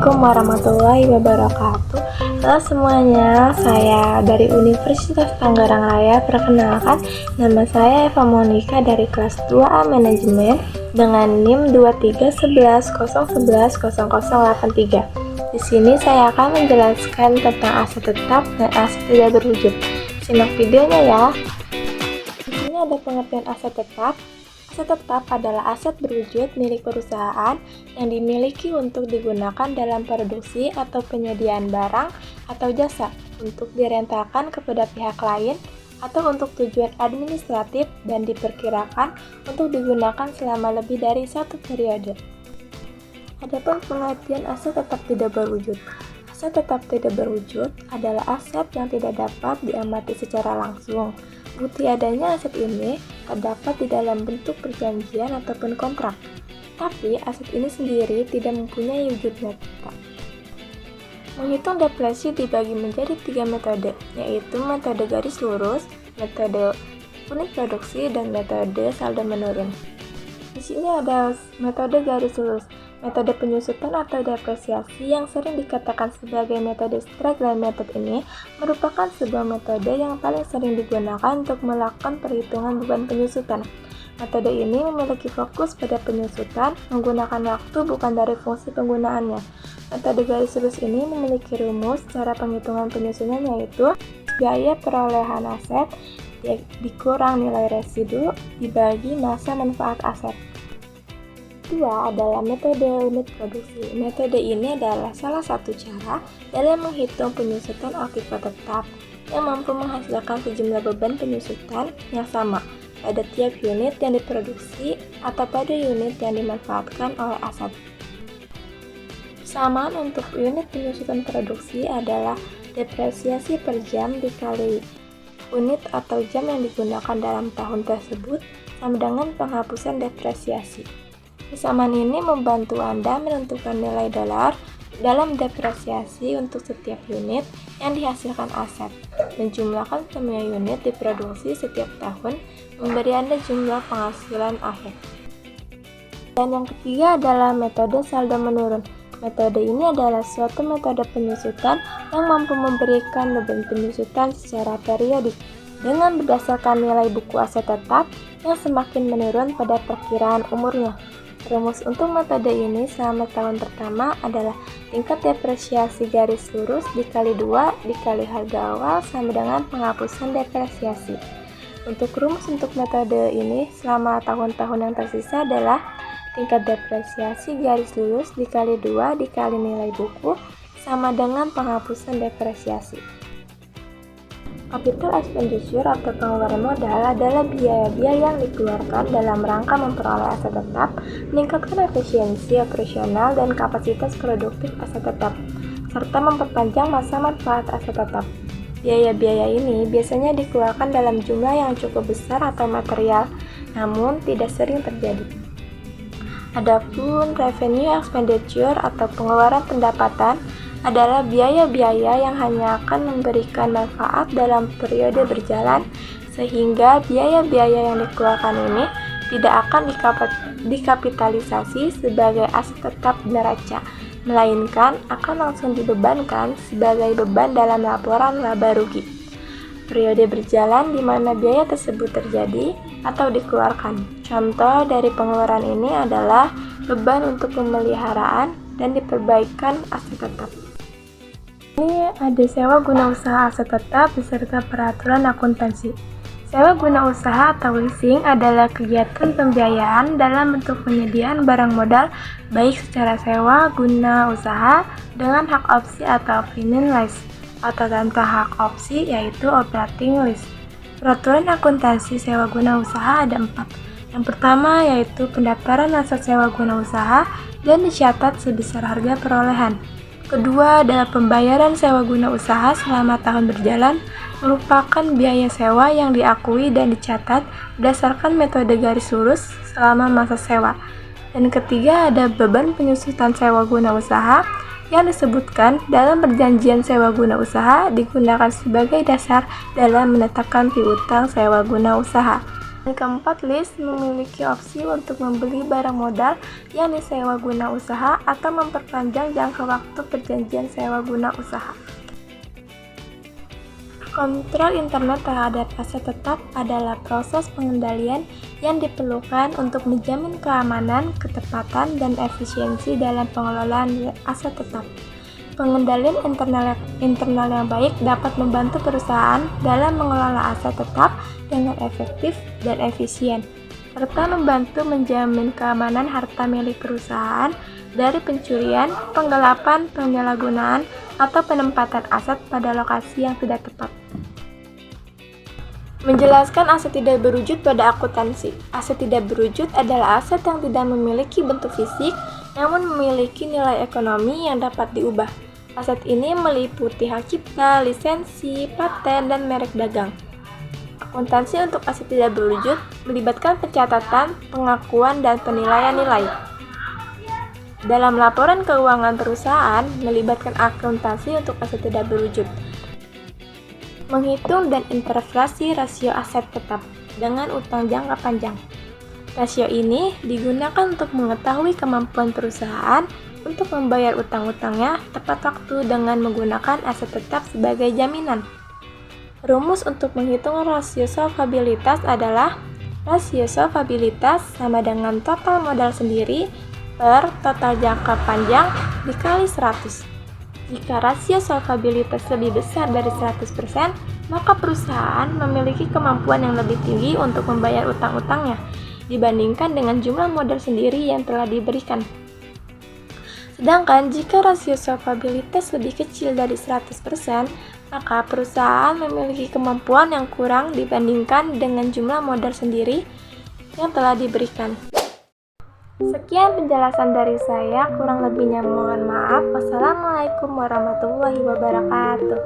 Assalamualaikum warahmatullahi wabarakatuh. Halo semuanya, saya dari Universitas Tangerang Raya. Perkenalkan, nama saya Eva Monica dari kelas 2A Manajemen dengan NIM 231100100083. Di sini saya akan menjelaskan tentang aset tetap dan aset tidak berwujud. Simak videonya ya. Di sini ada pengertian aset tetap. Aset tetap adalah aset berwujud milik perusahaan yang dimiliki untuk digunakan dalam produksi atau penyediaan barang atau jasa untuk direntalkan kepada pihak lain atau untuk tujuan administratif dan diperkirakan untuk digunakan selama lebih dari satu periode. Adapun pengertian aset tetap tidak berwujud. Aset tetap tidak berwujud adalah aset yang tidak dapat diamati secara langsung. Bukti adanya aset ini terdapat di dalam bentuk perjanjian ataupun kontrak, tapi aset ini sendiri tidak mempunyai wujud nyata. Menghitung depresi dibagi menjadi 3 metode, yaitu metode garis lurus, metode unit produksi, dan metode saldo menurun. Di sini ada metode garis lurus. Metode penyusutan atau depresiasi yang sering dikatakan sebagai metode straight-line method ini merupakan sebuah metode yang paling sering digunakan untuk melakukan perhitungan beban penyusutan. Metode ini memiliki fokus pada penyusutan, menggunakan waktu bukan dari fungsi penggunaannya. Metode garis lurus ini memiliki rumus cara penghitungan penyusunan, yaitu biaya perolehan aset dikurang nilai residu dibagi masa manfaat aset. Kedua adalah metode unit produksi. Metode ini adalah salah satu cara dalam menghitung penyusutan akibat tetap yang mampu menghasilkan sejumlah beban penyusutan yang sama pada tiap unit yang diproduksi atau pada unit yang dimanfaatkan oleh aset. Persamaan untuk unit penyusutan produksi adalah depresiasi per jam dikali unit atau jam yang digunakan dalam tahun tersebut sama dengan penghapusan depresiasi. Persamaan ini membantu Anda menentukan nilai dolar dalam depresiasi untuk setiap unit yang dihasilkan aset. Menjumlahkan semua unit diproduksi setiap tahun memberi Anda jumlah penghasilan akhir. Dan yang ketiga adalah metode saldo menurun. Metode ini adalah suatu metode penyusutan yang mampu memberikan beban penyusutan secara periodik dengan berdasarkan nilai buku aset tetap yang semakin menurun pada perkiraan umurnya. Rumus untuk metode ini selama tahun pertama adalah tingkat depresiasi garis lurus dikali 2 dikali harga awal sama dengan penghapusan depresiasi. Untuk rumus untuk metode ini selama tahun-tahun yang tersisa adalah tingkat depresiasi garis lurus dikali 2 dikali nilai buku sama dengan penghapusan depresiasi. Capital expenditure atau pengeluaran modal adalah biaya-biaya yang dikeluarkan dalam rangka memperoleh aset tetap, meningkatkan efisiensi operasional dan kapasitas produktif aset tetap, serta memperpanjang masa manfaat aset tetap. Biaya-biaya ini biasanya dikeluarkan dalam jumlah yang cukup besar atau material, namun tidak sering terjadi. Adapun revenue expenditure atau pengeluaran pendapatan adalah biaya-biaya yang hanya akan memberikan manfaat dalam periode berjalan, sehingga biaya-biaya yang dikeluarkan ini tidak akan dikapitalisasi sebagai aset tetap neraca, melainkan akan langsung dibebankan sebagai beban dalam laporan laba rugi. Periode berjalan di mana biaya tersebut terjadi atau dikeluarkan. Contoh dari pengeluaran ini adalah beban untuk pemeliharaan dan diperbaikan aset tetap. Ini ada sewa guna usaha aset tetap beserta peraturan akuntansi. Sewa guna usaha atau leasing adalah kegiatan pembiayaan dalam bentuk penyediaan barang modal baik secara sewa guna usaha dengan hak opsi atau opinion lease atau tanpa hak opsi yaitu operating lease. Peraturan akuntansi sewa guna usaha ada 4. Yang pertama yaitu pendaftaran aset sewa guna usaha dan dicatat sebesar harga perolehan. Kedua adalah pembayaran sewa guna usaha selama tahun berjalan merupakan biaya sewa yang diakui dan dicatat berdasarkan metode garis lurus selama masa sewa. Dan ketiga ada beban penyusutan sewa guna usaha yang disebutkan dalam perjanjian sewa guna usaha digunakan sebagai dasar dalam menetapkan piutang sewa guna usaha. Yang keempat, list memiliki opsi untuk membeli barang modal yang disewa guna usaha atau memperpanjang jangka waktu perjanjian sewa guna usaha. Kontrol internal terhadap aset tetap adalah proses pengendalian yang diperlukan untuk menjamin keamanan, ketepatan, dan efisiensi dalam pengelolaan aset tetap. Pengendalian internal yang baik dapat membantu perusahaan dalam mengelola aset tetap dengan efektif dan efisien, serta membantu menjamin keamanan harta milik perusahaan dari pencurian, penggelapan, penyalahgunaan, atau penempatan aset pada lokasi yang tidak tepat. Menjelaskan aset tidak berwujud pada akuntansi. Aset tidak berwujud adalah aset yang tidak memiliki bentuk fisik, namun memiliki nilai ekonomi yang dapat diubah. Aset ini meliputi hak cipta, lisensi, paten, dan merek dagang. Akuntansi untuk aset tidak berwujud melibatkan pencatatan, pengakuan, dan penilaian nilai. Dalam laporan keuangan perusahaan, melibatkan akuntansi untuk aset tidak berwujud. Menghitung dan interpretasi rasio aset tetap dengan utang jangka panjang. Rasio ini digunakan untuk mengetahui kemampuan perusahaan untuk membayar utang-utangnya tepat waktu dengan menggunakan aset tetap sebagai jaminan. Rumus untuk menghitung rasio solvabilitas adalah rasio solvabilitas sama dengan total modal sendiri per total jangka panjang dikali 100. Jika rasio solvabilitas lebih besar dari 100%, maka perusahaan memiliki kemampuan yang lebih tinggi untuk membayar utang-utangnya dibandingkan dengan jumlah modal sendiri yang telah diberikan. Sedangkan jika rasio solvabilitas lebih kecil dari 100%, maka perusahaan memiliki kemampuan yang kurang dibandingkan dengan jumlah modal sendiri yang telah diberikan. Sekian penjelasan dari saya, kurang lebihnya mohon maaf. Wassalamualaikum warahmatullahi wabarakatuh.